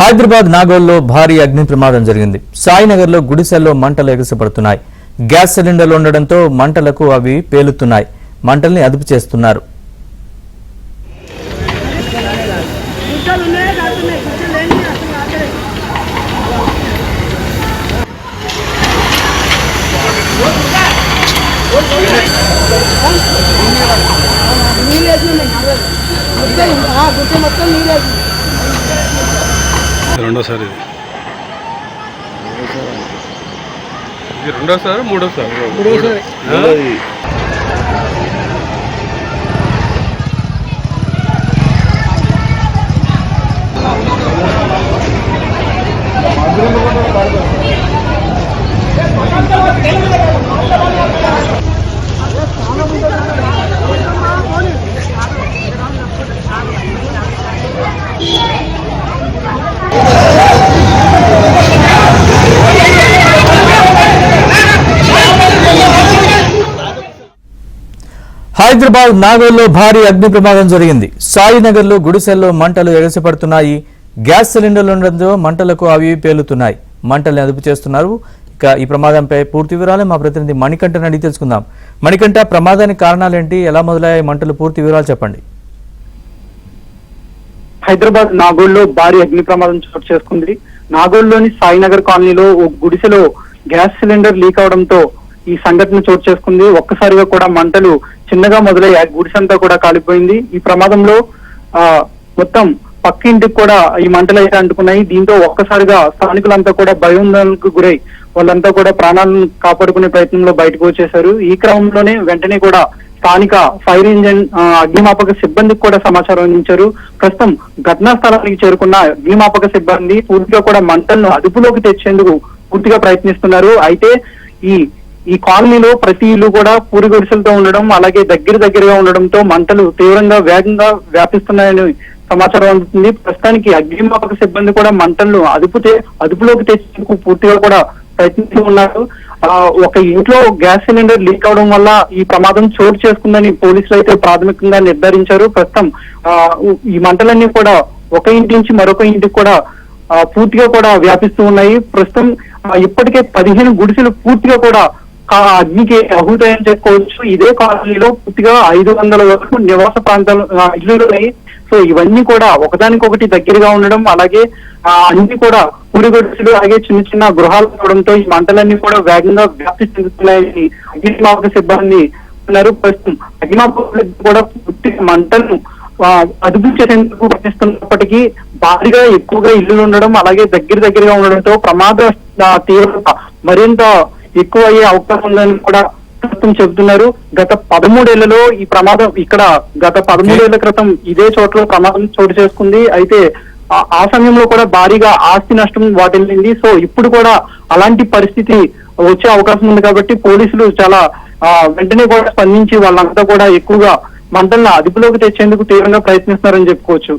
హైదరాబాద్ నాగోల్లో భారీ అగ్ని ప్రమాదం జరిగింది. సాయినగర్లో గుడిసెల్లో మంటలు ఎగసిపడుతున్నాయి. గ్యాస్ సిలిండర్లు ఉండడంతో మంటలకు అవి పేలుతున్నాయి. మంటల్ని అదుపు చేస్తున్నారు. రెండోసారి మూడోసారి హైదరాబాద్ నాగోల్లో భారీ అగ్ని ప్రమాదం జరిగింది. సాయినగర్లో గుడిసెల్లో మంటలు ఎగసిపడుతున్నాయి. గ్యాస్ సిలిండర్లు ఉండడంతో మంటలకు అవి పేలుతున్నాయి. మంటల్ని అదుపు చేస్తున్నారు. ఇక ఈ ప్రమాదంపై పూర్తి వివరాలు మా ప్రతినిధి మణికంఠని అడిగి తెలుసుకుందాం. మణికంఠ, ప్రమాదానికి కారణాలేంటి, ఎలా మొదలయ్యాయి మంటలు, పూర్తి వివరాలు చెప్పండి. హైదరాబాద్ నాగోల్లో భారీ అగ్ని ప్రమాదం చోటు చేసుకుంది. నాగోల్లోని సాయినగర్ కాలనీలో ఓ గుడిసెలో గ్యాస్ సిలిండర్ లీక్ అవడంతో ఈ సంఘటన చోటు చేసుకుంది. ఒక్కసారిగా కూడా మంటలు చిన్నగా మొదలయ్యాయి. గుడిసెంతా కూడా కాలిపోయింది. ఈ ప్రమాదంలో మొత్తం పక్కింటికి కూడా ఈ మంటలు అయితే అంటుకున్నాయి. దీంతో ఒక్కసారిగా స్థానికులంతా కూడా భయాందోళనకు గురై వాళ్ళంతా కూడా ప్రాణాలను కాపాడుకునే ప్రయత్నంలో బయటకు వచ్చేశారు. ఈ క్రమంలోనే వెంటనే కూడా స్థానిక ఫైర్ ఇంజిన్ అగ్నిమాపక సిబ్బందికి కూడా సమాచారం అందించారు. ప్రస్తుతం ఘటనా స్థలానికి చేరుకున్న అగ్నిమాపక సిబ్బంది పూర్తిగా కూడా మంటలను అదుపులోకి తెచ్చేందుకు పూర్తిగా ప్రయత్నిస్తున్నారు. అయితే ఈ కాలనీలో ప్రతి ఇల్లు కూడా పూరి గుడిసెలతో ఉండడం, అలాగే దగ్గరగా ఉండడంతో మంటలు తీవ్రంగా వేగంగా వ్యాపిస్తున్నాయని సమాచారం అందుతుంది. ప్రస్తుతానికి అగ్నిమాపక సిబ్బంది కూడా మంటలను అదుపులోకి తెచ్చేందుకు పూర్తిగా కూడా ప్రయత్నిస్తూ ఉన్నారు. ఒక ఇంట్లో గ్యాస్ సిలిండర్ లీక్ అవడం వల్ల ఈ ప్రమాదం చోటు చేసుకుందని పోలీసులు అయితే ప్రాథమికంగా నిర్ధారించారు. ప్రస్తుతం ఈ మంటలన్నీ కూడా ఒక ఇంటి నుంచి మరొక ఇంటికి కూడా పూర్తిగా కూడా వ్యాపిస్తూ ఉన్నాయి. ప్రస్తుతం ఇప్పటికే 15 గుడిసెలు పూర్తిగా కూడా అగ్నికి అహుతాయని చెప్పుకోవచ్చు. ఇదే కాలనీలో పూర్తిగా 500 వరకు నివాస ప్రాంతాలు ఇల్లులు ఉన్నాయి. సో ఇవన్నీ కూడా ఒకదానికొకటి దగ్గరగా ఉండడం, అలాగే అన్ని కూడా పూరి గుడిసెలు, అలాగే చిన్న గృహాలు అవడంతో ఈ మంటలన్నీ కూడా వేగంగా వ్యాప్తి చెందుతున్నాయని అగ్నిమాపక సిబ్బంది అన్నారు. ప్రస్తుతం అగ్నిమాపక కూడా పూర్తిగా మంటలను అదుపు చేసేందుకు ప్రయత్నిస్తున్నప్పటికీ భారీగా ఎక్కువగా ఇల్లులు ఉండడం, అలాగే దగ్గరగా ఉండడంతో ప్రమాద తీవ్రత మరింత ఎక్కువ అయ్యే అవకాశం ఉందని కూడా ప్రస్తుతం చెబుతున్నారు. గత 13 ఏళ్లలో ఈ ప్రమాదం గత 13 ఏళ్ల క్రితం ఇదే చోట్ల ప్రమాదం చోటు చేసుకుంది. అయితే ఆ సమయంలో కూడా భారీగా ఆస్తి నష్టం వాటిల్లింది. సో ఇప్పుడు కూడా అలాంటి పరిస్థితి వచ్చే అవకాశం ఉంది కాబట్టి పోలీసులు చాలా వెంటనే కూడా స్పందించి వాళ్ళంతా కూడా ఎక్కువగా మంటలను అదుపులోకి తెచ్చేందుకు తీవ్రంగా ప్రయత్నిస్తున్నారని చెప్పుకోవచ్చు.